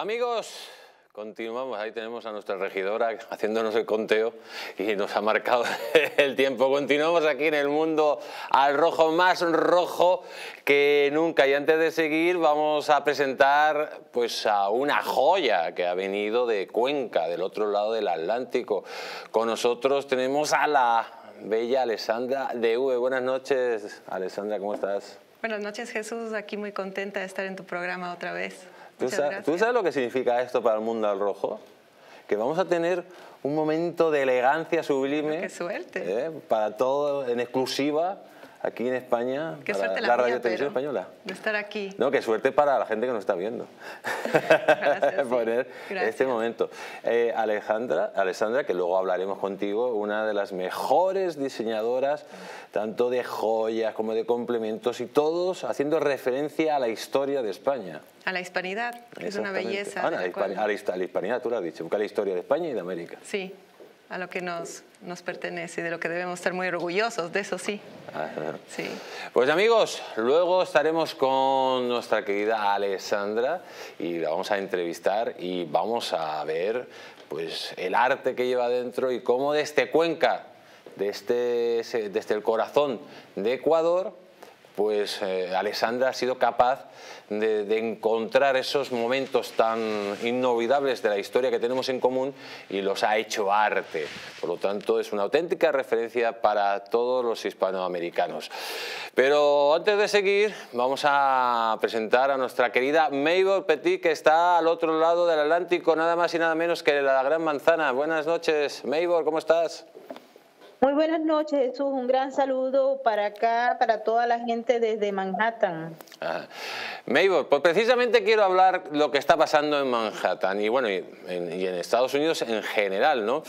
Amigos, continuamos. Ahí tenemos a nuestra regidora haciéndonos el conteo y nos ha marcado el tiempo. Continuamos aquí en el mundo al rojo, más rojo que nunca. Y antes de seguir vamos a presentar pues a una joya que ha venido de Cuenca, del otro lado del Atlántico. Con nosotros tenemos a la bella Alessandra DV. Buenas noches, Alessandra, ¿cómo estás? Buenas noches, Jesús. Aquí muy contenta de estar en tu programa otra vez. ¿Tú sabes lo que significa esto para el mundo al rojo? Que vamos a tener un momento de elegancia sublime. ¡Qué suerte! Para todo, en exclusiva, aquí en España, qué para suerte la Radio Televisión Española. De estar aquí. No, qué suerte para la gente que nos está viendo. Gracias, poner Gracias. este momento. Alessandra, que luego hablaremos contigo, una de las mejores diseñadoras, tanto de joyas como de complementos, y todos haciendo referencia a la historia de España. A la hispanidad, que es una belleza. A la hispanidad, tú lo has dicho, busca la historia de España y de América. Sí, a lo que nos pertenece y de lo que debemos estar muy orgullosos, de eso sí. Sí. Pues amigos, luego estaremos con nuestra querida Alessandra y la vamos a entrevistar y vamos a ver pues el arte que lleva dentro y cómo desde Cuenca, desde el corazón de Ecuador, pues Alessandra ha sido capaz de encontrar esos momentos tan inolvidables de la historia que tenemos en común y los ha hecho arte. Por lo tanto, es una auténtica referencia para todos los hispanoamericanos. Pero antes de seguir, vamos a presentar a nuestra querida Mabel Petit, que está al otro lado del Atlántico, nada más y nada menos que la Gran Manzana. Buenas noches, Mabel, ¿cómo estás? Muy buenas noches, Jesús. Un gran saludo para acá, para toda la gente desde Manhattan. Mabel, pues precisamente quiero hablar lo que está pasando en Manhattan y bueno, y en Estados Unidos en general, ¿no?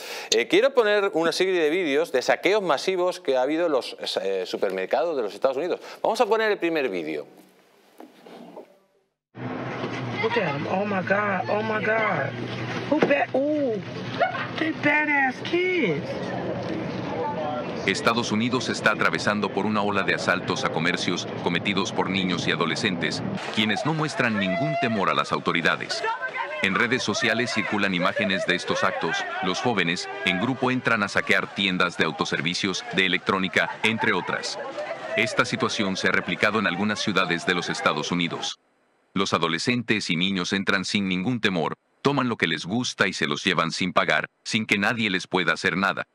Quiero poner una serie de vídeos de saqueos masivos que ha habido en los supermercados de los Estados Unidos. Vamos a poner el primer vídeo. Look at him. Oh my God. Oh my God. They're badass kids. Estados Unidos está atravesando por una ola de asaltos a comercios cometidos por niños y adolescentes, quienes no muestran ningún temor a las autoridades. En redes sociales circulan imágenes de estos actos. Los jóvenes, en grupo, entran a saquear tiendas de autoservicios, de electrónica, entre otras. Esta situación se ha replicado en algunas ciudades de los Estados Unidos. Los adolescentes y niños entran sin ningún temor, toman lo que les gusta y se los llevan sin pagar, sin que nadie les pueda hacer nada.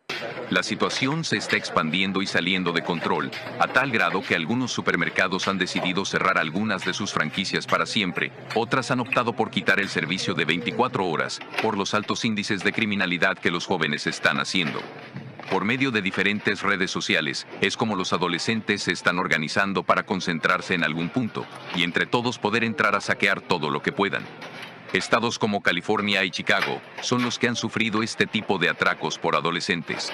La situación se está expandiendo y saliendo de control, a tal grado que algunos supermercados han decidido cerrar algunas de sus franquicias para siempre, otras han optado por quitar el servicio de 24 horas, por los altos índices de criminalidad que los jóvenes están haciendo. Por medio de diferentes redes sociales, es como los adolescentes se están organizando para concentrarse en algún punto, y entre todos poder entrar a saquear todo lo que puedan. Estados como California y Chicago son los que han sufrido este tipo de atracos por adolescentes.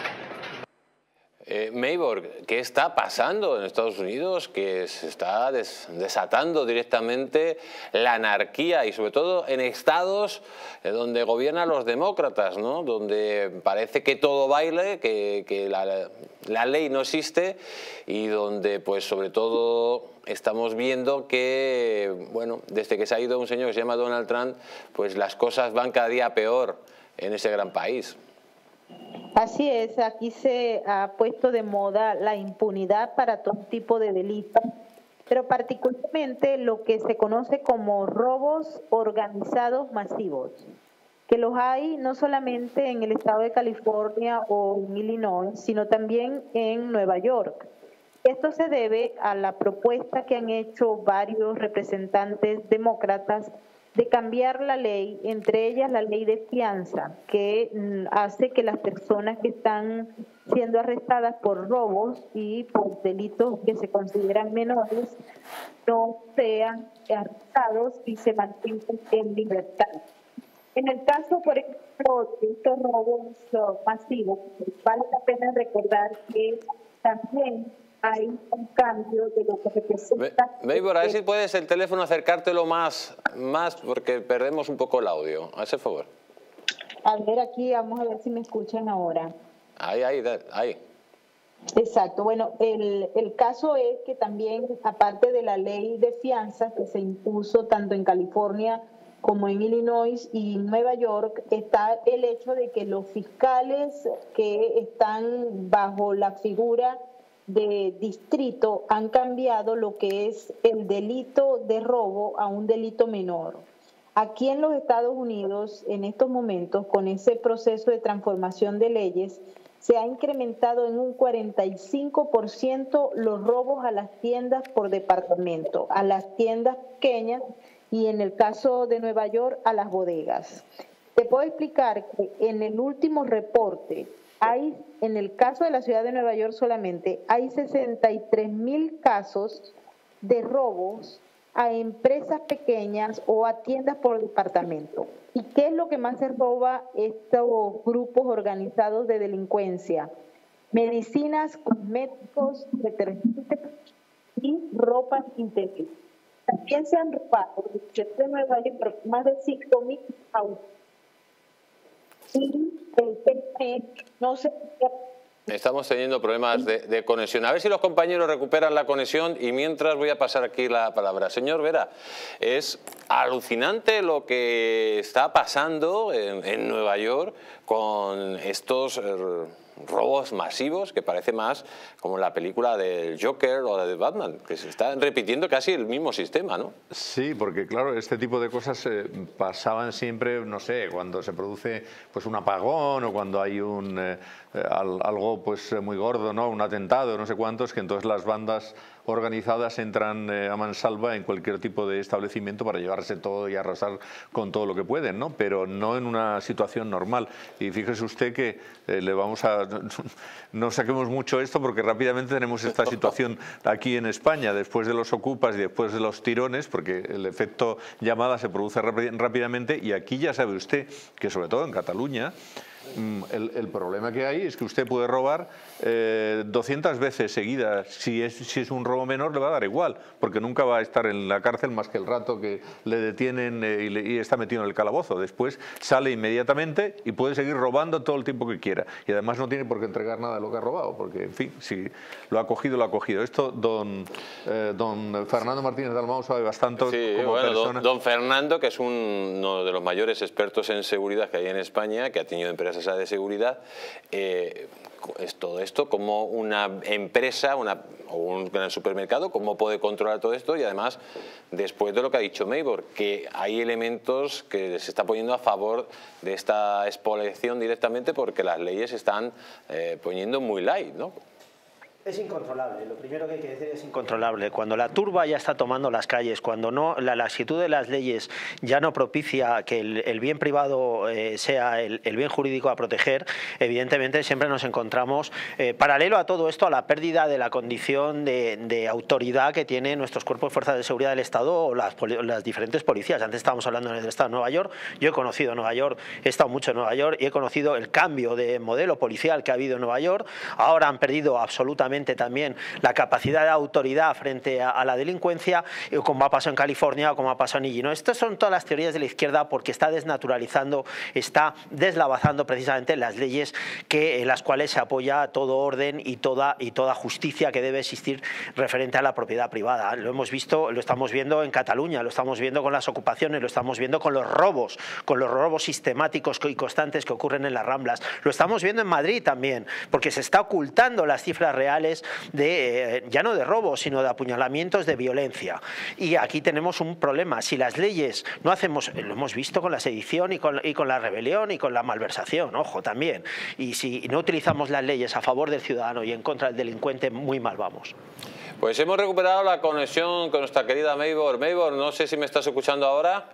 Mabel, ¿qué está pasando en Estados Unidos? Que se está desatando directamente la anarquía y sobre todo en estados donde gobiernan los demócratas, ¿no? Donde parece que todo baile, que la ley no existe y donde pues sobre todo estamos viendo que, bueno, desde que se ha ido un señor que se llama Donald Trump, pues las cosas van cada día peor en ese gran país. Así es, aquí se ha puesto de moda la impunidad para todo tipo de delitos, pero particularmente lo que se conoce como robos organizados masivos, que los hay no solamente en el estado de California o en Illinois, sino también en Nueva York. Esto se debe a la propuesta que han hecho varios representantes demócratas de cambiar la ley, entre ellas la ley de fianza, que hace que las personas que están siendo arrestadas por robos y por delitos que se consideran menores no sean arrestados y se mantengan en libertad. En el caso, por ejemplo, de estos robos masivos, vale la pena recordar que también hay un cambio de lo que representa... Mabel, a ver si puedes el teléfono acercártelo más porque perdemos un poco el audio. Haz el favor. A ver, aquí vamos a ver si me escuchan ahora. Ahí. Exacto. Bueno, el caso es que también, aparte de la ley de fianzas que se impuso tanto en California como en Illinois y Nueva York, está el hecho de que los fiscales que están bajo la figura de distrito han cambiado lo que es el delito de robo a un delito menor. Aquí en los Estados Unidos, en estos momentos, con ese proceso de transformación de leyes, se ha incrementado en un 45% los robos a las tiendas por departamento, a las tiendas pequeñas y en el caso de Nueva York a las bodegas. Te puedo explicar que en el último reporte, en el caso de la ciudad de Nueva York solamente, hay 63,000 casos de robos a empresas pequeñas o a tiendas por departamento. ¿Y qué es lo que más se roba estos grupos organizados de delincuencia? Medicinas, cosméticos, detergentes y ropa interior. También se han robado en la ciudad de Nueva York más de 5,000 autos. Y el tema es, no se... Estamos teniendo problemas de conexión. A ver si los compañeros recuperan la conexión y mientras voy a pasar aquí la palabra. Señor Vera, es alucinante lo que está pasando en Nueva York con estos robos masivos que parece más como la película del Joker o la de Batman, que se está repitiendo casi el mismo sistema, ¿no? Sí, porque claro, este tipo de cosas pasaban siempre, no sé, cuando se produce pues un apagón o cuando hay algo pues muy gordo, ¿no? Un atentado, no sé cuántos, que entonces las bandas organizadas entran a mansalva en cualquier tipo de establecimiento para llevarse todo y arrasar con todo lo que pueden, ¿no? Pero no en una situación normal. Y fíjese usted que no saquemos mucho esto porque rápidamente tenemos esta situación aquí en España, después de los ocupas y después de los tirones, porque el efecto llamada se produce rápidamente y aquí ya sabe usted que sobre todo en Cataluña el problema que hay es que usted puede robar 200 veces seguidas. Si es un robo menor le va a dar igual, porque nunca va a estar en la cárcel más que el rato que le detienen y está metido en el calabozo. Después sale inmediatamente y puede seguir robando todo el tiempo que quiera. Y además no tiene por qué entregar nada de lo que ha robado, porque en fin, si lo ha cogido, lo ha cogido. Esto don Fernando Martínez Dalmau sabe bastante como persona. Don Fernando, que es uno de los mayores expertos en seguridad que hay en España, que ha tenido empresas de seguridad, es todo esto, como una empresa o un gran supermercado, cómo puede controlar todo esto y además, después de lo que ha dicho Maybor, que hay elementos que se está poniendo a favor de esta expoliación directamente porque las leyes se están poniendo muy light, ¿no? Es incontrolable, lo primero que hay que decir es incontrolable. Cuando la turba ya está tomando las calles, cuando no, la laxitud de las leyes ya no propicia que el bien privado sea el bien jurídico a proteger, evidentemente siempre nos encontramos, paralelo a todo esto, a la pérdida de la condición de autoridad que tienen nuestros cuerpos de fuerzas de seguridad del Estado o las diferentes policías. Antes estábamos hablando del Estado de Nueva York, yo he conocido Nueva York, he estado mucho en Nueva York y he conocido el cambio de modelo policial que ha habido en Nueva York. Ahora han perdido absolutamente también la capacidad de autoridad frente a la delincuencia, como ha pasado en California o como ha pasado en Illinois. Estas son todas las teorías de la izquierda porque está desnaturalizando, está deslavazando precisamente las leyes en las cuales se apoya todo orden y toda justicia que debe existir referente a la propiedad privada. Lo hemos visto, lo estamos viendo en Cataluña, lo estamos viendo con las ocupaciones, lo estamos viendo con los robos sistemáticos y constantes que ocurren en las Ramblas. Lo estamos viendo en Madrid también, porque se está ocultando las cifras reales ya no de robos, sino de apuñalamientos, de violencia. Y aquí tenemos un problema. Si las leyes no hacemos, lo hemos visto con la sedición y con la rebelión y con la malversación, ojo, también. Y si no utilizamos las leyes a favor del ciudadano y en contra del delincuente, muy mal vamos. Pues hemos recuperado la conexión con nuestra querida Maybor. Maybor, no sé si me estás escuchando ahora.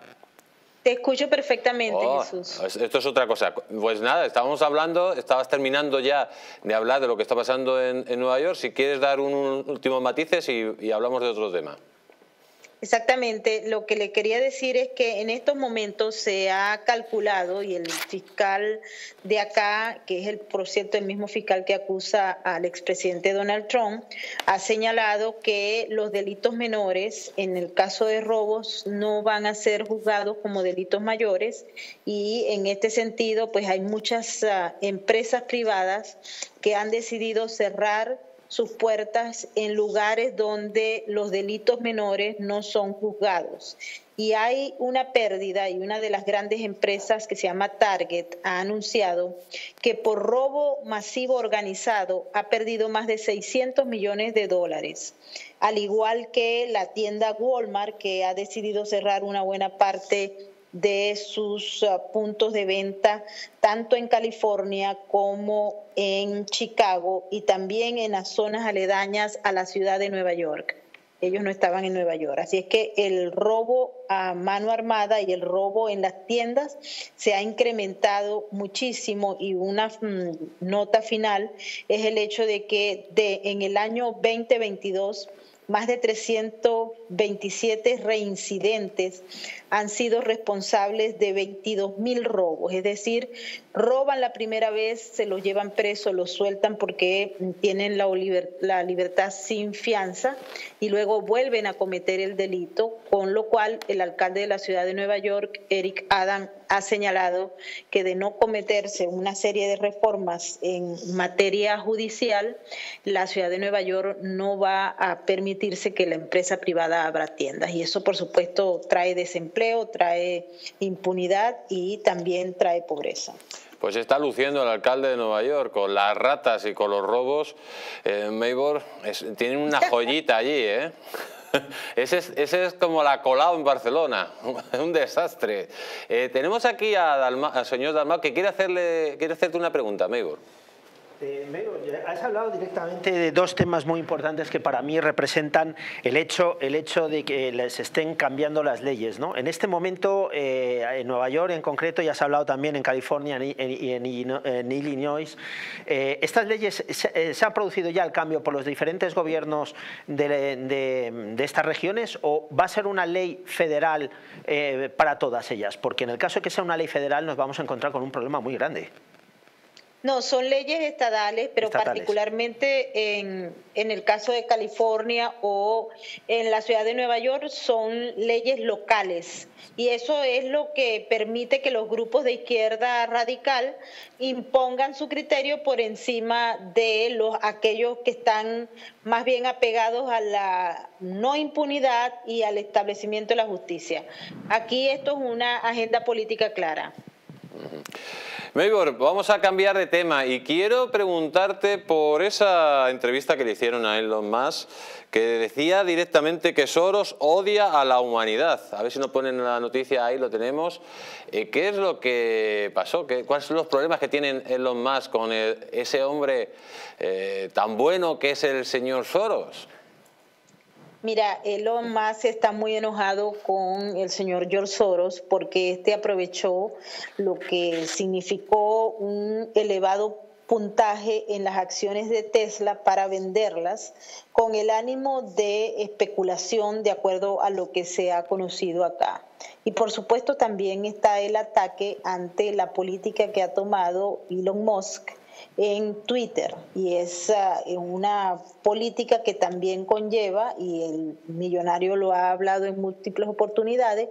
Te escucho perfectamente, Jesús. Esto es otra cosa. Pues nada, estábamos hablando, estabas terminando ya de hablar de lo que está pasando en Nueva York. Si quieres dar un último matices y hablamos de otro tema. Exactamente, lo que le quería decir es que en estos momentos se ha calculado y el fiscal de acá, que es por cierto el mismo fiscal que acusa al expresidente Donald Trump, ha señalado que los delitos menores, en el caso de robos, no van a ser juzgados como delitos mayores y en este sentido pues hay muchas empresas privadas que han decidido cerrar sus puertas en lugares donde los delitos menores no son juzgados. Y hay una pérdida, y una de las grandes empresas que se llama Target ha anunciado que por robo masivo organizado ha perdido más de 600 millones de dólares, al igual que la tienda Walmart, que ha decidido cerrar una buena parte de sus puntos de venta, tanto en California como en Chicago y también en las zonas aledañas a la ciudad de Nueva York. Ellos no estaban en Nueva York. Así es que el robo a mano armada y el robo en las tiendas se ha incrementado muchísimo, y una nota final es el hecho de que en el año 2022 más de 327 reincidentes han sido responsables de 22.000 robos. Es decir, roban la primera vez, se los llevan presos, los sueltan porque tienen la libertad sin fianza, y luego vuelven a cometer el delito, con lo cual el alcalde de la ciudad de Nueva York, Eric Adams, ha señalado que de no cometerse una serie de reformas en materia judicial, la ciudad de Nueva York no va a permitirse que la empresa privada abra tiendas. Y eso, por supuesto, trae desempleo, trae impunidad y también trae pobreza. Pues está luciendo el alcalde de Nueva York con las ratas y con los robos. Maybor, tienen una joyita allí, ¿eh? Ese es como la Colau en Barcelona, un desastre. Tenemos aquí al señor Dalmau, que quiere hacerte una pregunta, Maybor. Has hablado directamente de dos temas muy importantes que para mí representan el hecho de que les estén cambiando las leyes, ¿no? En este momento, en Nueva York en concreto, ya has hablado también en California y en Illinois, estas leyes, ¿se ha producido ya el cambio por los diferentes gobiernos de estas regiones, o va a ser una ley federal para todas ellas? Porque en el caso de que sea una ley federal nos vamos a encontrar con un problema muy grande. No, son leyes estatales, pero particularmente en el caso de California o en la ciudad de Nueva York son leyes locales. Y eso es lo que permite que los grupos de izquierda radical impongan su criterio por encima de aquellos que están más bien apegados a la no impunidad y al establecimiento de la justicia. Aquí esto es una agenda política clara. Maybor, vamos a cambiar de tema y quiero preguntarte por esa entrevista que le hicieron a Elon Musk, que decía directamente que Soros odia a la humanidad. A ver si nos ponen la noticia, ahí lo tenemos. ¿Qué es lo que pasó? ¿Cuáles son los problemas que tiene Elon Musk con ese hombre tan bueno que es el señor Soros? Mira, Elon Musk está muy enojado con el señor George Soros porque aprovechó lo que significó un elevado puntaje en las acciones de Tesla para venderlas con el ánimo de especulación, de acuerdo a lo que se ha conocido acá. Y por supuesto también está el ataque ante la política que ha tomado Elon Musk en Twitter, y es una política que también conlleva, y el millonario lo ha hablado en múltiples oportunidades,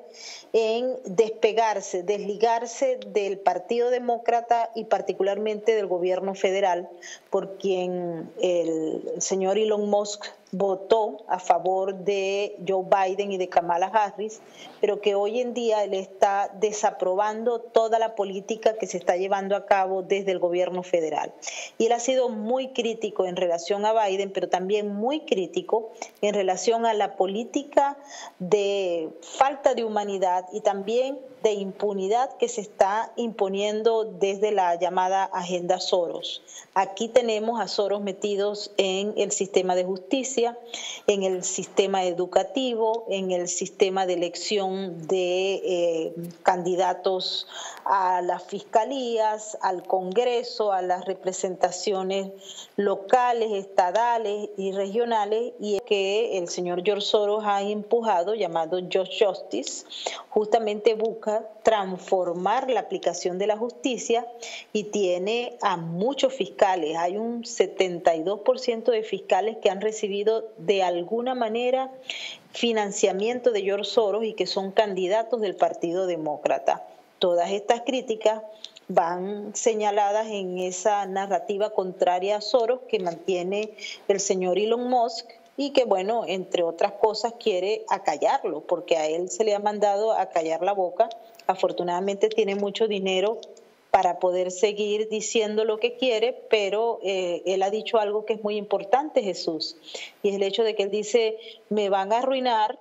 en desligarse del Partido Demócrata y particularmente del gobierno federal, por quien el señor Elon Musk votó a favor de Joe Biden y de Kamala Harris, pero que hoy en día él está desaprobando toda la política que se está llevando a cabo desde el gobierno federal. Y él ha sido muy crítico en relación a Biden, pero también muy crítico en relación a la política de falta de humanidad y también de impunidad que se está imponiendo desde la llamada Agenda Soros. Aquí tenemos a Soros metidos en el sistema de justicia, en el sistema educativo, en el sistema de elección de candidatos a las fiscalías, al Congreso, a las representaciones locales, estatales y regionales, y que el señor George Soros ha empujado, llamado Just Justice, justamente busca transformar la aplicación de la justicia, y tiene a muchos fiscales. Hay un 72% de fiscales que han recibido de alguna manera financiamiento de George Soros y que son candidatos del Partido Demócrata. Todas estas críticas van señaladas en esa narrativa contraria a Soros que mantiene el señor Elon Musk y que, bueno, entre otras cosas quiere acallarlo, porque a él se le ha mandado a callar la boca. Afortunadamente tiene mucho dinero para poder seguir diciendo lo que quiere, pero él ha dicho algo que es muy importante, Jesús, y es el hecho de que él dice, me van a arruinar,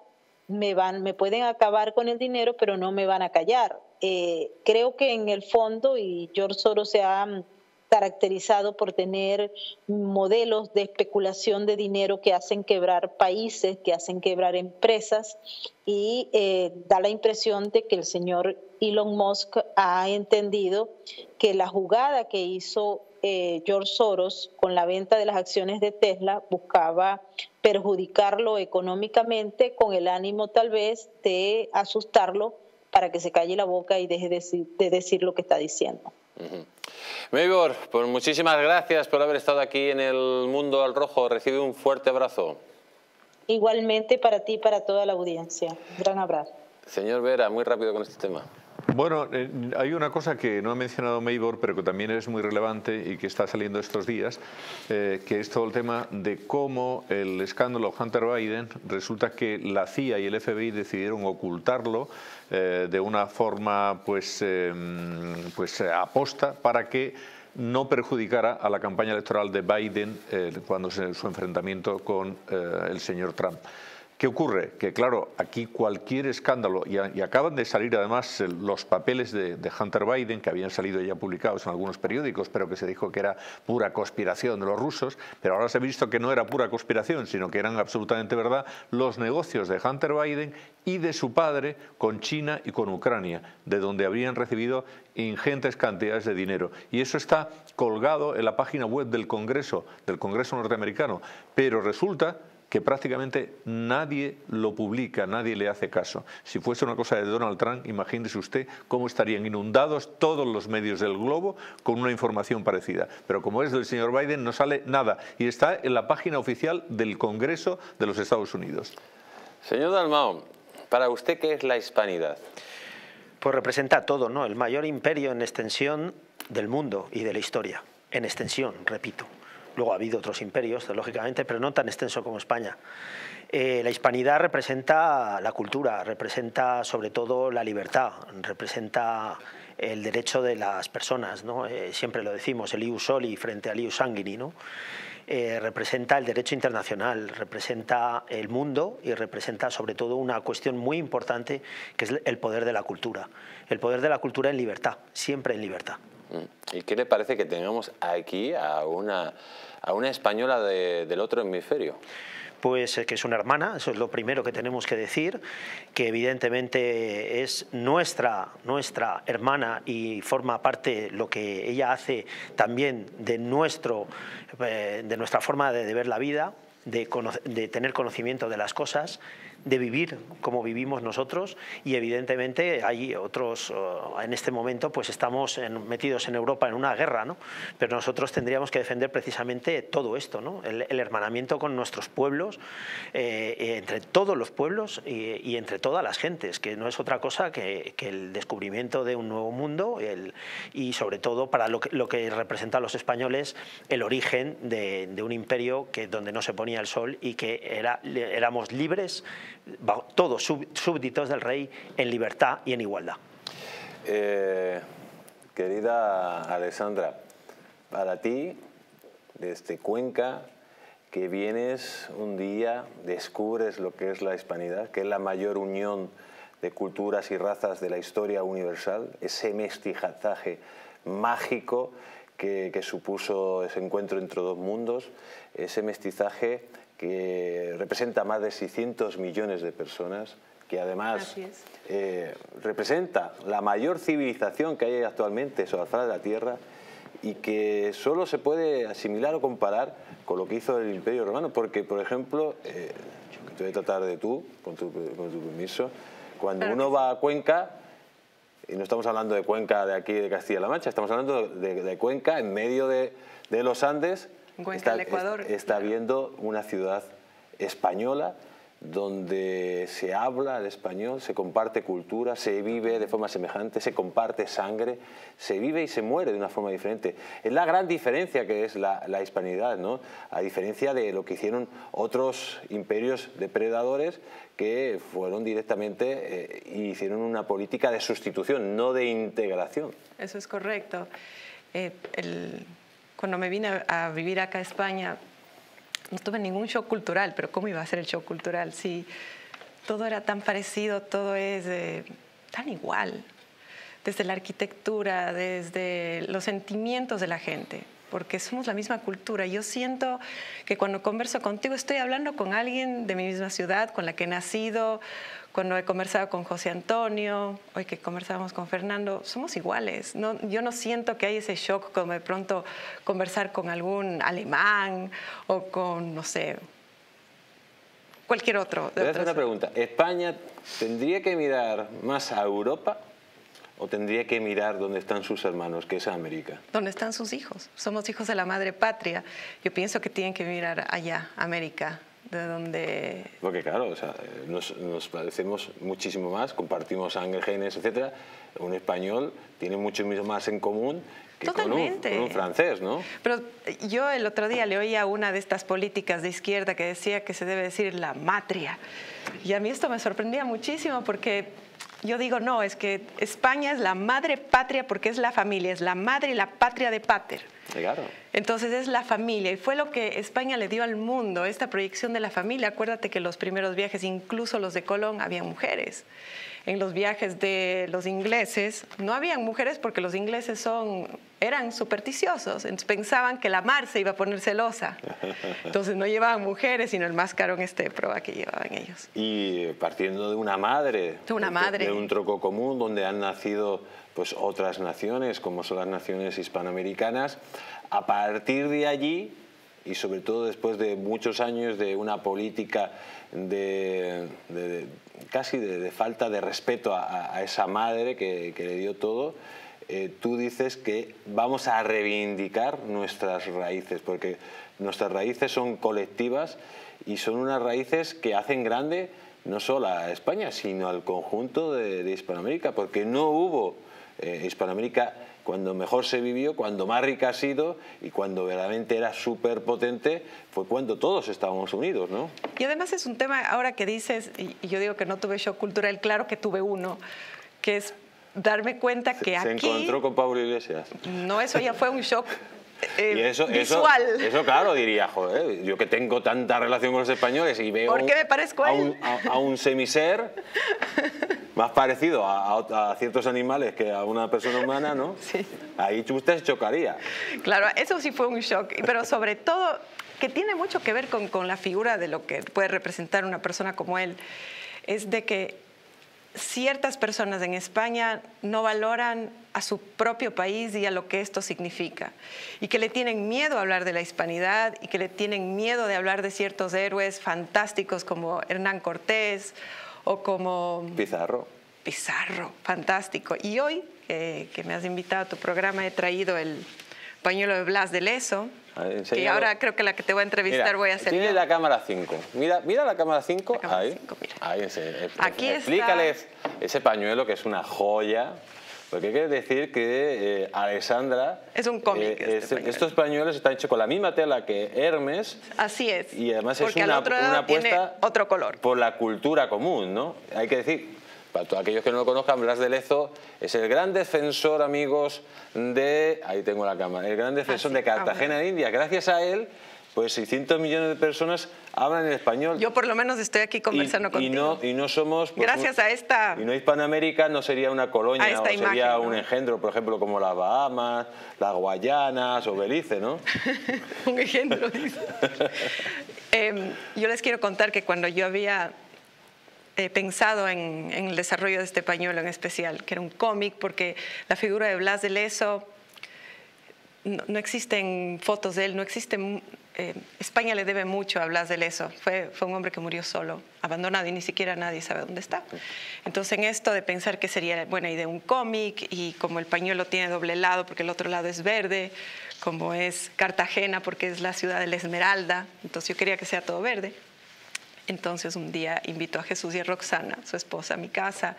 me pueden acabar con el dinero, pero no me van a callar. Creo que en el fondo, y George Soros se ha caracterizado por tener modelos de especulación de dinero que hacen quebrar países, que hacen quebrar empresas, y da la impresión de que el señor Elon Musk ha entendido que la jugada que hizo George Soros con la venta de las acciones de Tesla buscaba perjudicarlo económicamente con el ánimo tal vez de asustarlo para que se calle la boca y deje de decir lo que está diciendo. Maybor, pues muchísimas gracias por haber estado aquí en el Mundo al Rojo. Recibe un fuerte abrazo. Igualmente para ti y para toda la audiencia. Un gran abrazo. Señor Vera, muy rápido con este tema. Bueno, hay una cosa que no ha mencionado Maybor, pero que también es muy relevante y que está saliendo estos días, que es todo el tema de cómo el escándalo Hunter Biden, resulta que la CIA y el FBI decidieron ocultarlo de una forma pues aposta para que no perjudicara a la campaña electoral de Biden cuando su enfrentamiento con el señor Trump. ¿Qué ocurre? Que claro, aquí cualquier escándalo, y acaban de salir además los papeles de Hunter Biden, que habían salido ya publicados en algunos periódicos, pero que se dijo que era pura conspiración de los rusos, pero ahora se ha visto que no era pura conspiración, sino que eran absolutamente verdad los negocios de Hunter Biden y de su padre con China y con Ucrania, de donde habrían recibido ingentes cantidades de dinero. Y eso está colgado en la página web del Congreso norteamericano, pero resulta que prácticamente nadie lo publica, nadie le hace caso. Si fuese una cosa de Donald Trump, imagínese usted cómo estarían inundados todos los medios del globo con una información parecida. Pero como es del señor Biden, no sale nada y está en la página oficial del Congreso de los Estados Unidos. Señor Dalmau, para usted, ¿qué es la hispanidad? Pues representa todo, ¿no? El mayor imperio en extensión del mundo y de la historia. En extensión, repito. Luego ha habido otros imperios, lógicamente, pero no tan extenso como España. La hispanidad representa la cultura, representa sobre todo la libertad, representa el derecho de las personas, ¿no? Siempre lo decimos, el ius soli frente al ius sanguini, ¿no? Representa el derecho internacional, representa el mundo y representa sobre todo una cuestión muy importante que es el poder de la cultura. El poder de la cultura en libertad, siempre en libertad. ¿Y qué le parece que tengamos aquí a una española del otro hemisferio? Pues que es una hermana, eso es lo primero que tenemos que decir, que evidentemente es nuestra hermana y forma parte lo que ella hace también de nuestra forma de ver la vida, de tener conocimiento de las cosas, de vivir como vivimos nosotros, y evidentemente hay otros, en este momento pues estamos metidos en Europa en una guerra, ¿no? Pero nosotros tendríamos que defender precisamente todo esto, ¿no? El hermanamiento con nuestros pueblos, entre todos los pueblos y entre todas las gentes, que no es otra cosa que el descubrimiento de un nuevo mundo y sobre todo para lo que representa a los españoles el origen de un imperio donde no se ponía el sol y que éramos libres, todos súbditos del rey, en libertad y en igualdad. Querida Alessandra, para ti, desde Cuenca, que vienes un día, descubres lo que es la hispanidad, que es la mayor unión de culturas y razas de la historia universal, ese mestizaje mágico que supuso ese encuentro entre dos mundos, ese mestizaje que representa más de 600 millones de personas, que además representa la mayor civilización que hay actualmente sobre la faz de la Tierra y que solo se puede asimilar o comparar con lo que hizo el Imperio Romano, porque, por ejemplo, te voy a tratar de tú, con tu permiso, cuando uno va a Cuenca, y no estamos hablando de Cuenca de aquí de Castilla-La Mancha, estamos hablando de Cuenca en medio de los Andes. Cuenca del Ecuador. Está viendo una ciudad española donde se habla el español, se comparte cultura, se vive de forma semejante, se comparte sangre, se vive y se muere de una forma diferente. Es la gran diferencia que es la hispanidad, ¿no? A diferencia de lo que hicieron otros imperios depredadores que fueron directamente y hicieron una política de sustitución, no de integración. Eso es correcto. Cuando me vine a vivir acá a España, no tuve ningún shock cultural, pero ¿cómo iba a ser el shock cultural? Si todo era tan parecido, todo es tan igual, desde la arquitectura, desde los sentimientos de la gente, porque somos la misma cultura. Yo siento que cuando converso contigo estoy hablando con alguien de mi misma ciudad, con la que he nacido. Cuando he conversado con José Antonio, hoy que conversábamos con Fernando, somos iguales. No, yo no siento que hay ese shock como de pronto conversar con algún alemán o con, no sé, cualquier otro. Te voy a hacer una pregunta. ¿España tendría que mirar más a Europa o tendría que mirar dónde están sus hermanos, que es América? ¿Dónde están sus hijos? Somos hijos de la madre patria. Yo pienso que tienen que mirar allá, América. De donde... Porque claro, o sea, nos parecemos muchísimo más, compartimos sangre, genes, etcétera. Un español tiene mucho más en común que con un francés, ¿no? Pero yo el otro día le oía una de estas políticas de izquierda que decía que se debe decir la matria. Y a mí esto me sorprendía muchísimo porque yo digo, no, es que España es la madre patria porque es la familia, es la madre y la patria de pater. Claro. Entonces es la familia y fue lo que España le dio al mundo, esta proyección de la familia. Acuérdate que los primeros viajes, incluso los de Colón, habían mujeres. En los viajes de los ingleses no habían mujeres porque los ingleses eran supersticiosos, entonces pensaban que la mar se iba a poner celosa. Entonces no llevaban mujeres, sino el mascarón de proa que llevaban ellos. Y partiendo de una madre, de un tronco común donde han nacido pues otras naciones, como son las naciones hispanoamericanas, a partir de allí, y sobre todo después de muchos años de una política casi de falta de respeto a esa madre que le dio todo, tú dices que vamos a reivindicar nuestras raíces, porque nuestras raíces son colectivas y son unas raíces que hacen grande no solo a España, sino al conjunto de Hispanoamérica, porque no hubo Hispanoamérica cuando mejor se vivió, cuando más rica ha sido y cuando verdaderamente era súper potente, fue cuando todos estábamos unidos, ¿no? Y además es un tema, ahora que dices, y yo digo que no tuve shock cultural, claro que tuve uno, que es darme cuenta que aquí... ¿Se encontró con Pablo Iglesias? No, eso ya fue un shock y eso, visual. Eso claro, diría, joder, yo que tengo tanta relación con los españoles y veo ¿por qué me parezco a él? A un semiser más parecido a ciertos animales que a una persona humana, ¿no? Sí. Ahí usted se chocaría. Claro, eso sí fue un shock, pero sobre todo que tiene mucho que ver con la figura de lo que puede representar una persona como él, es de que ciertas personas en España no valoran a su propio país y a lo que esto significa, y que le tienen miedo a hablar de la hispanidad y que le tienen miedo de hablar de ciertos héroes fantásticos como Hernán Cortés o como Pizarro, fantástico. Y hoy, que me has invitado a tu programa, he traído el pañuelo de Blas de Lezo, que ahora creo que la que te voy a entrevistar mira, voy a hacer tiene yo. la cámara 5. Mira la cámara 5. La cámara ahí. 5, mira. Ahí Aquí explícales ese pañuelo que es una joya. Porque hay que decir que Alessandra... Es un cómic. Estos pañuelos están hechos con la misma tela que Hermes. Así es. Y además porque es una apuesta tiene otro color. Por la cultura común, ¿no? Hay que decir, para todos aquellos que no lo conozcan, Blas de Lezo es el gran defensor, amigos, de... Ahí tengo la cámara. El gran defensor de Cartagena de India. Gracias a él, pues 600 millones de personas hablan el español. Yo por lo menos estoy aquí conversando contigo. Y no somos... Pues, gracias a esta... Y no Hispanoamérica no sería una colonia o imagen, sería ¿no? un engendro, por ejemplo, como las Bahamas, las Guayanas o Belice, ¿no? Un engendro, dice. Yo les quiero contar que cuando yo había pensado en el desarrollo de este pañuelo en especial, que era un cómic, porque la figura de Blas de Lezo, no existen fotos de él, no existen... España le debe mucho a Blas de Lezo. Fue un hombre que murió solo, abandonado, y ni siquiera nadie sabe dónde está. Entonces, en esto de pensar que sería buena idea un cómic, y como el pañuelo tiene doble lado, porque el otro lado es verde, como es Cartagena, porque es la ciudad de la Esmeralda, entonces yo quería que sea todo verde. Entonces un día invito a Jesús y a Roxana, su esposa, a mi casa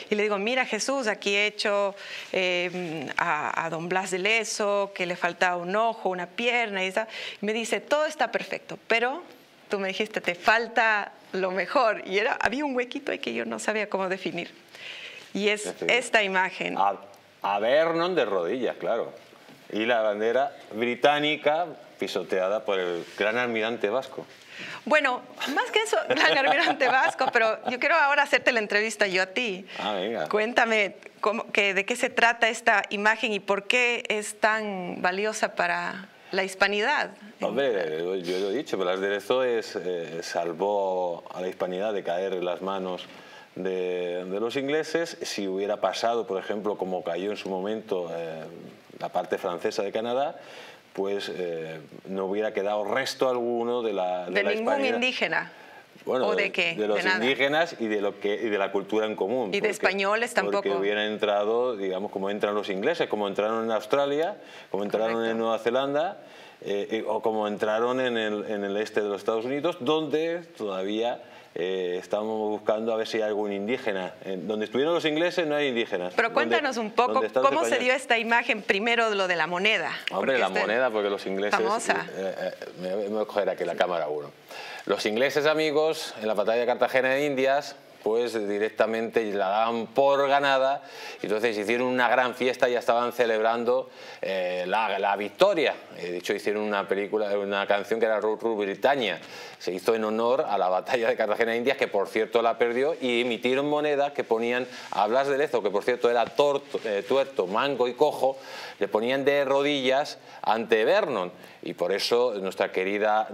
y le digo, mira Jesús, aquí he hecho a don Blas de Lezo, que le faltaba un ojo, una pierna y me dice, todo está perfecto, pero tú me dijiste, te falta lo mejor. Y había un huequito ahí que yo no sabía cómo definir. Y es esta imagen. A Vernon de rodillas, claro. Y la bandera británica pisoteada por el gran almirante vasco. Bueno, más que eso, gran almirante vasco, pero yo quiero ahora hacerte la entrevista yo a ti. Venga. Cuéntame de qué se trata esta imagen y por qué es tan valiosa para la hispanidad. Hombre, yo lo he dicho, Blas de Lezo salvó a la hispanidad de caer en las manos de los ingleses. Si hubiera pasado, por ejemplo, como cayó en su momento la parte francesa de Canadá, pues no hubiera quedado resto alguno de la ningún hispanidad. Indígena. Bueno, ¿O de qué? De los indígenas y de la cultura en común. Y de españoles tampoco. Porque hubieran entrado, digamos, como entran los ingleses, como entraron en Australia, como entraron en Nueva Zelanda, o como entraron en el este de los Estados Unidos, donde todavía estamos buscando a ver si hay algún indígena. Donde estuvieron los ingleses no hay indígenas. Pero cuéntanos un poco cómo se dio esta imagen, primero lo de la moneda. Hombre, la moneda, porque los ingleses... Famosa. Me voy a coger aquí la cámara 1. Los ingleses, amigos, en la batalla de Cartagena de Indias, pues directamente la daban por ganada, y entonces hicieron una gran fiesta, ya estaban celebrando la victoria. De hecho, hicieron una canción que era Rule Britannia, se hizo en honor a la batalla de Cartagena de Indias, que por cierto la perdió, y emitieron monedas que ponían a Blas de Lezo, que por cierto era tuerto, manco y cojo, le ponían de rodillas ante Vernon, y por eso nuestra querida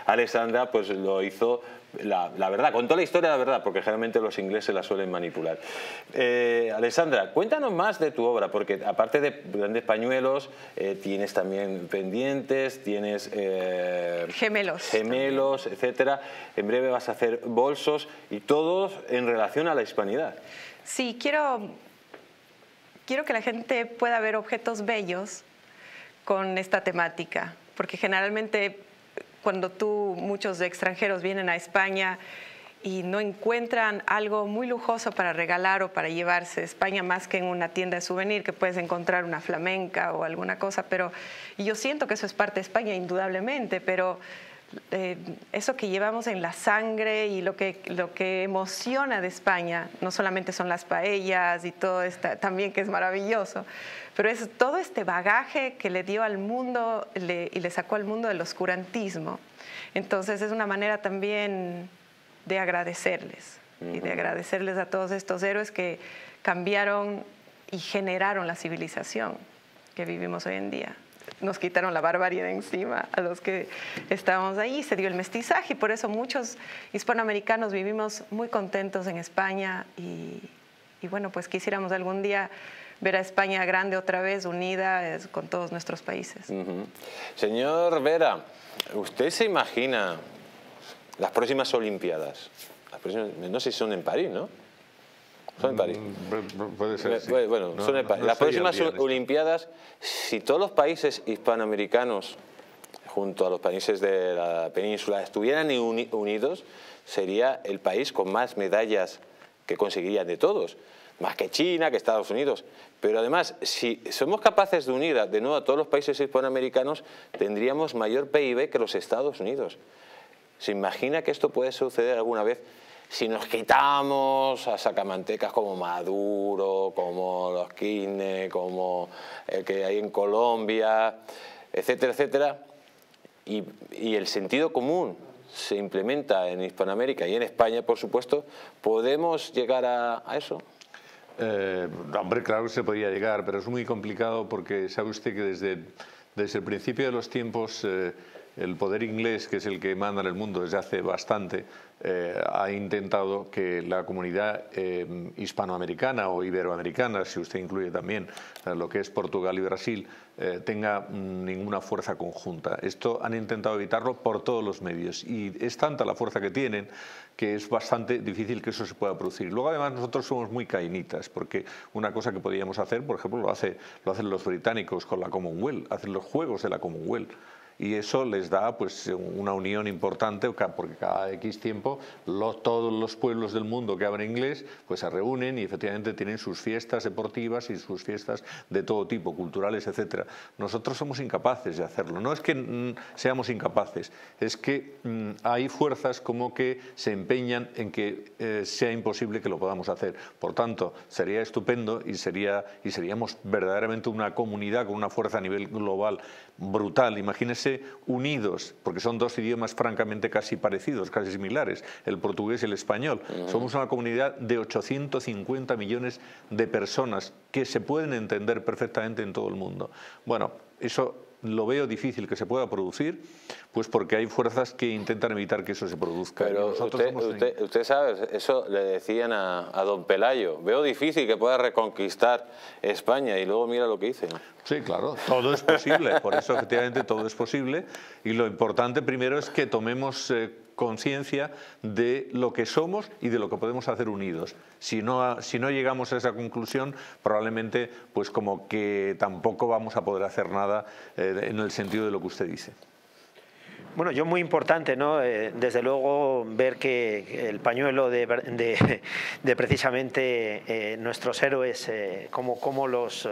Alessandra pues lo hizo. La verdad, contó la historia de la verdad, porque generalmente los ingleses la suelen manipular. Alessandra, cuéntanos más de tu obra, porque aparte de grandes pañuelos, tienes también pendientes, tienes gemelos, etcétera. En breve vas a hacer bolsos, y todos en relación a la hispanidad. Sí, quiero que la gente pueda ver objetos bellos con esta temática, porque generalmente cuando muchos extranjeros vienen a España y no encuentran algo muy lujoso para regalar o para llevarse a España, más que en una tienda de souvenir, que puedes encontrar una flamenca o alguna cosa, y yo siento que eso es parte de España, indudablemente, pero eso que llevamos en la sangre y lo que emociona de España, no solamente son las paellas y todo esto, también que es maravilloso, pero es todo este bagaje que le dio al mundo y le sacó al mundo del oscurantismo. Entonces es una manera también de agradecerles, y de agradecerles a todos estos héroes que cambiaron y generaron la civilización que vivimos hoy en día. Nos quitaron la barbarie de encima a los que estábamos ahí, se dio el mestizaje, y por eso muchos hispanoamericanos vivimos muy contentos en España, y bueno, pues quisiéramos algún día ver a España grande otra vez, unida con todos nuestros países. Señor Vera, ¿usted se imagina las próximas Olimpiadas? No sé si son en París, ¿no? Son en París. Puede ser, sí. Bueno, son en París. Las próximas Olimpiadas, si todos los países hispanoamericanos, junto a los países de la península, estuvieran unidos, sería el país con más medallas que conseguirían de todos. Más que China, que Estados Unidos. Pero además, si somos capaces de unir de nuevo a todos los países hispanoamericanos, tendríamos mayor PIB que los Estados Unidos. ¿Se imagina que esto puede suceder alguna vez? Si nos quitamos a sacamantecas como Maduro, como los Kirchner, como el que hay en Colombia, etcétera, etcétera, y el sentido común se implementa en Hispanoamérica y en España, por supuesto, ¿podemos llegar a eso? Hombre, claro que se podría llegar, pero es muy complicado, porque sabe usted que desde el principio de los tiempos el poder inglés, que es el que manda en el mundo desde hace bastante, ha intentado que la comunidad hispanoamericana o iberoamericana, si usted incluye también lo que es Portugal y Brasil, tenga ninguna fuerza conjunta. Esto han intentado evitarlo por todos los medios, y es tanta la fuerza que tienen que es bastante difícil que eso se pueda producir. Luego, además, nosotros somos muy cainitas, porque una cosa que podríamos hacer, por ejemplo, lo hacen los británicos con la Commonwealth, hacen los Juegos de la Commonwealth. y eso les da pues una unión importante, porque cada X tiempo todos los pueblos del mundo que hablan inglés pues se reúnen y efectivamente tienen sus fiestas deportivas y sus fiestas de todo tipo, culturales, etcétera. Nosotros somos incapaces de hacerlo. No es que seamos incapaces, es que hay fuerzas como que se empeñan en que sea imposible que lo podamos hacer. Por tanto, sería estupendo y seríamos verdaderamente una comunidad con una fuerza a nivel global brutal. Imagínense unidos, porque son dos idiomas francamente casi parecidos, casi similares, el portugués y el español. Somos una comunidad de 850 millones de personas que se pueden entender perfectamente en todo el mundo. Bueno, eso lo veo difícil que se pueda producir, pues porque hay fuerzas que intentan evitar que eso se produzca. Pero usted sabe, eso le decían a don Pelayo, veo difícil que pueda reconquistar España, y luego mira lo que hice. Sí, claro, todo es posible, por eso efectivamente todo es posible, y lo importante primero es que tomemos conciencia de lo que somos y de lo que podemos hacer unidos. Si no llegamos a esa conclusión, probablemente pues como que tampoco vamos a poder hacer nada en el sentido de lo que usted dice. Bueno, yo muy importante, ¿no? Desde luego ver que el pañuelo de precisamente nuestros héroes, cómo los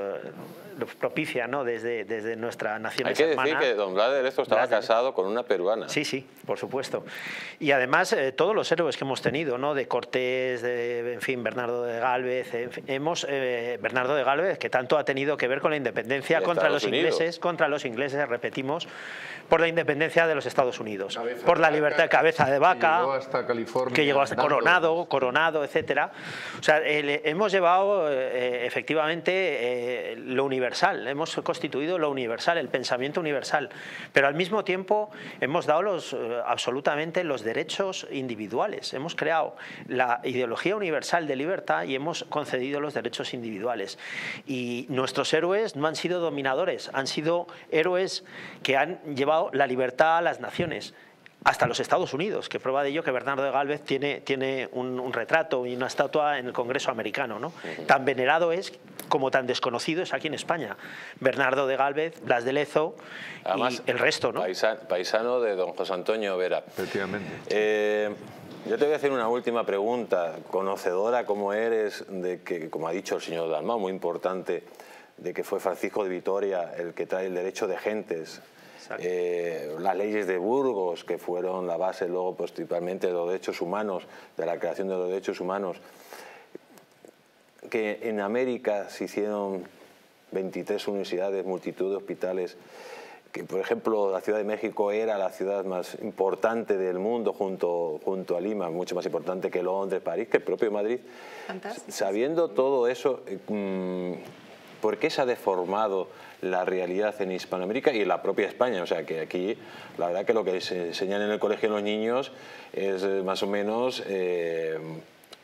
propicia, ¿no? desde nuestra nación hermana. Hay que decir que don Blas de Lezo estaba casado con una peruana. Sí, sí, por supuesto. Y además todos los héroes que hemos tenido, ¿no? De Cortés, en fin, Bernardo de Gálvez, en fin, Bernardo de Gálvez, que tanto ha tenido que ver con la independencia contra los ingleses, repetimos, por la independencia de los Estados Unidos, por la libertad de Cabeza de Vaca, que llegó hasta California, que llegó hasta Coronado, etcétera. O sea, hemos llevado efectivamente lo universal, hemos constituido lo universal, el pensamiento universal, pero al mismo tiempo hemos dado absolutamente los derechos individuales, hemos creado la ideología universal de libertad y hemos concedido los derechos individuales. Y nuestros héroes no han sido dominadores, han sido héroes que han llevado la libertad a las naciones, hasta los Estados Unidos, que prueba de ello que Bernardo de Gálvez tiene un retrato y una estatua en el Congreso americano, ¿no? Tan venerado es como tan desconocido es aquí en España. Bernardo de Gálvez, Blas de Lezo, además, y el resto, ¿no? Paisano de don José Antonio Vera. Efectivamente. Yo te voy a hacer una última pregunta, conocedora como eres de que, como ha dicho el señor Dalmau, muy importante, de que fue Francisco de Vitoria el que trae el derecho de gentes. Las leyes de Burgos, que fueron la base luego principalmente de los derechos humanos, de la creación de los derechos humanos, que en América se hicieron 23 universidades, multitud de hospitales, que por ejemplo la Ciudad de México era la ciudad más importante del mundo junto a Lima, mucho más importante que Londres, París, que el propio Madrid. Fantástico. Sabiendo todo eso, ¿por qué se ha deformado la realidad en Hispanoamérica y en la propia España? O sea, que aquí la verdad que lo que se enseñan en el colegio a los niños es más o menos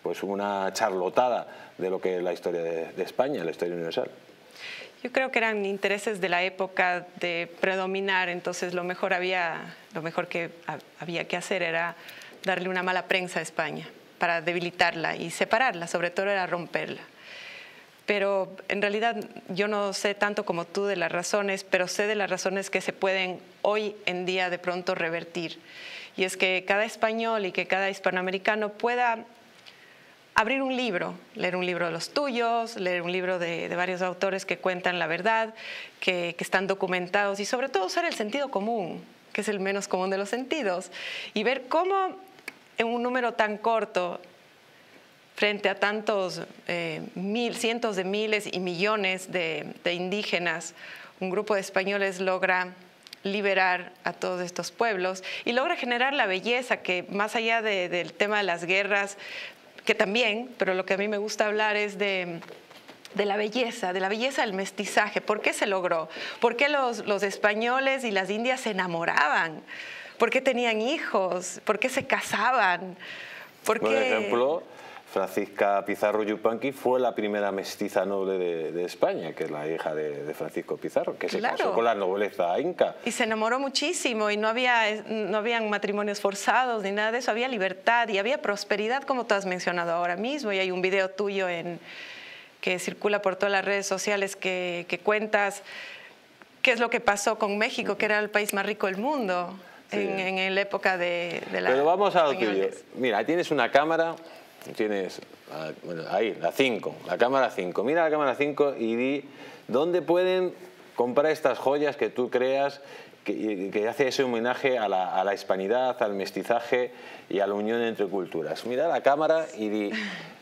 pues una charlotada de lo que es la historia de España, la historia universal. Yo creo que eran intereses de la época de predominar, entonces lo mejor que había que hacer era darle una mala prensa a España para debilitarla y separarla, sobre todo era romperla. Pero en realidad yo no sé tanto como tú de las razones, pero sé de las razones que se pueden hoy en día de pronto revertir. Y es que cada español y que cada hispanoamericano pueda abrir un libro, leer un libro de los tuyos, leer un libro de varios autores que cuentan la verdad, que están documentados, y sobre todo usar el sentido común, que es el menos común de los sentidos, y ver cómo en un número tan corto, frente a tantos cientos de miles y millones de indígenas, un grupo de españoles logra liberar a todos estos pueblos y logra generar la belleza que, más allá del tema de las guerras, que también, pero lo que a mí me gusta hablar es de la belleza del mestizaje. ¿Por qué se logró? ¿Por qué los españoles y las indias se enamoraban? ¿Por qué tenían hijos? ¿Por qué se casaban? Por ejemplo, Francisca Pizarro Yupanqui fue la primera mestiza noble de España, que es la hija de Francisco Pizarro, que se casó con la nobleza inca. Y se enamoró muchísimo y no habían matrimonios forzados ni nada de eso, había libertad y había prosperidad, como tú has mencionado ahora mismo, y hay un video tuyo que circula por todas las redes sociales que cuentas qué es lo que pasó con México, que era el país más rico del mundo en la época de la... Pero vamos a lo tuyo. españoles. Mira, tienes una cámara, tienes, bueno, ahí, la 5, la cámara 5. Mira la cámara 5 y di dónde pueden comprar estas joyas que tú creas, que hace ese homenaje a la hispanidad, al mestizaje y a la unión entre culturas. Mira la cámara y di...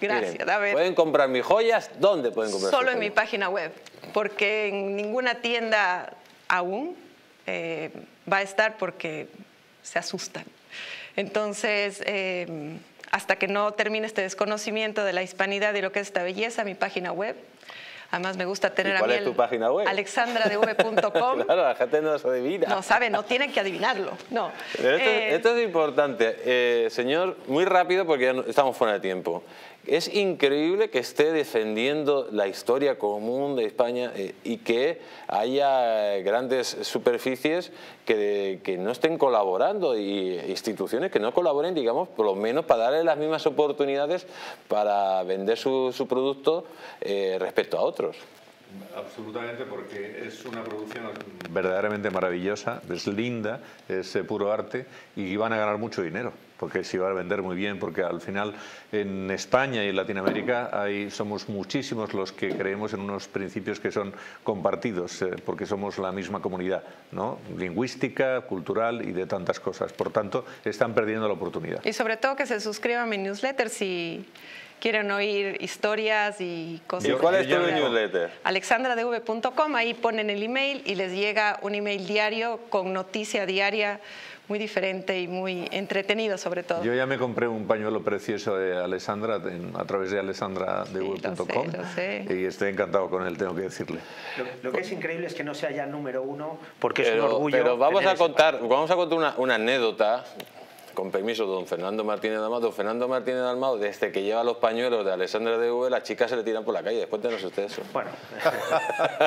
Gracias, miren, a ver. ¿pueden comprar mis joyas? ¿Dónde pueden comprar Solo sus en mi joyas? página web, porque en ninguna tienda aún va a estar porque se asustan. Entonces, hasta que no termine este desconocimiento de la hispanidad y lo que es esta belleza, mi página web. Además, me gusta tener ¿Y a cuál mí es tu página web? alexandradv.com. Claro, la gente no se adivina. No sabe, no tienen que adivinarlo. No. Pero esto es importante, señor, muy rápido porque ya estamos fuera de tiempo. Es increíble que esté defendiendo la historia común de España y que haya grandes superficies que no estén colaborando y instituciones que no colaboren, digamos, por lo menos para darle las mismas oportunidades para vender su producto respecto a otros. Absolutamente, porque es una producción verdaderamente maravillosa, es linda, es puro arte y van a ganar mucho dinero, porque se va a vender muy bien, porque al final en España y en Latinoamérica somos muchísimos los que creemos en unos principios que son compartidos, porque somos la misma comunidad, ¿no? Lingüística, cultural y de tantas cosas. Por tanto, están perdiendo la oportunidad. Y sobre todo que se suscriban a mi newsletter si quieren oír historias y cosas. ¿Y cuál es tu newsletter? alexandradv.com, ahí ponen el email y les llega un email diario con noticia diaria muy diferente y muy entretenido sobre todo. Yo ya me compré un pañuelo precioso de Alessandra a través de alexandradv.com y estoy encantado con él, tengo que decirle. Lo que es increíble es que no sea ya número 1, porque es un orgullo. Pero vamos tener a ese contar una anécdota. Con permiso, don Fernando Martínez Dalmau. Don Fernando Martínez Dalmau, desde que lleva los pañuelos de Alexandra DV, las chicas se le tiran por la calle. Cuéntenos usted eso. Bueno,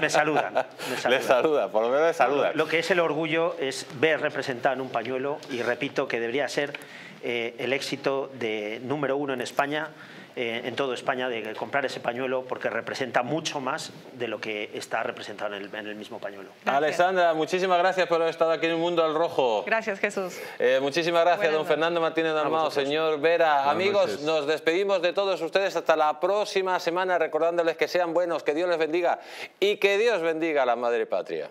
me saludan. Le saluda, por lo menos le saluda. Lo que es el orgullo es ver representado en un pañuelo, y repito que debería ser el éxito de número 1 en España, en toda España, de comprar ese pañuelo, porque representa mucho más de lo que está representado en el mismo pañuelo. Gracias. Alexandra, muchísimas gracias por haber estado aquí en El Mundo al Rojo. Gracias, Jesús. Muchísimas gracias, Buenas don noches. Fernando Martínez Dalmau, señor Vera. Buenas Amigos, noches. nos despedimos de todos ustedes hasta la próxima semana, recordándoles que sean buenos, que Dios les bendiga y que Dios bendiga a la Madre Patria.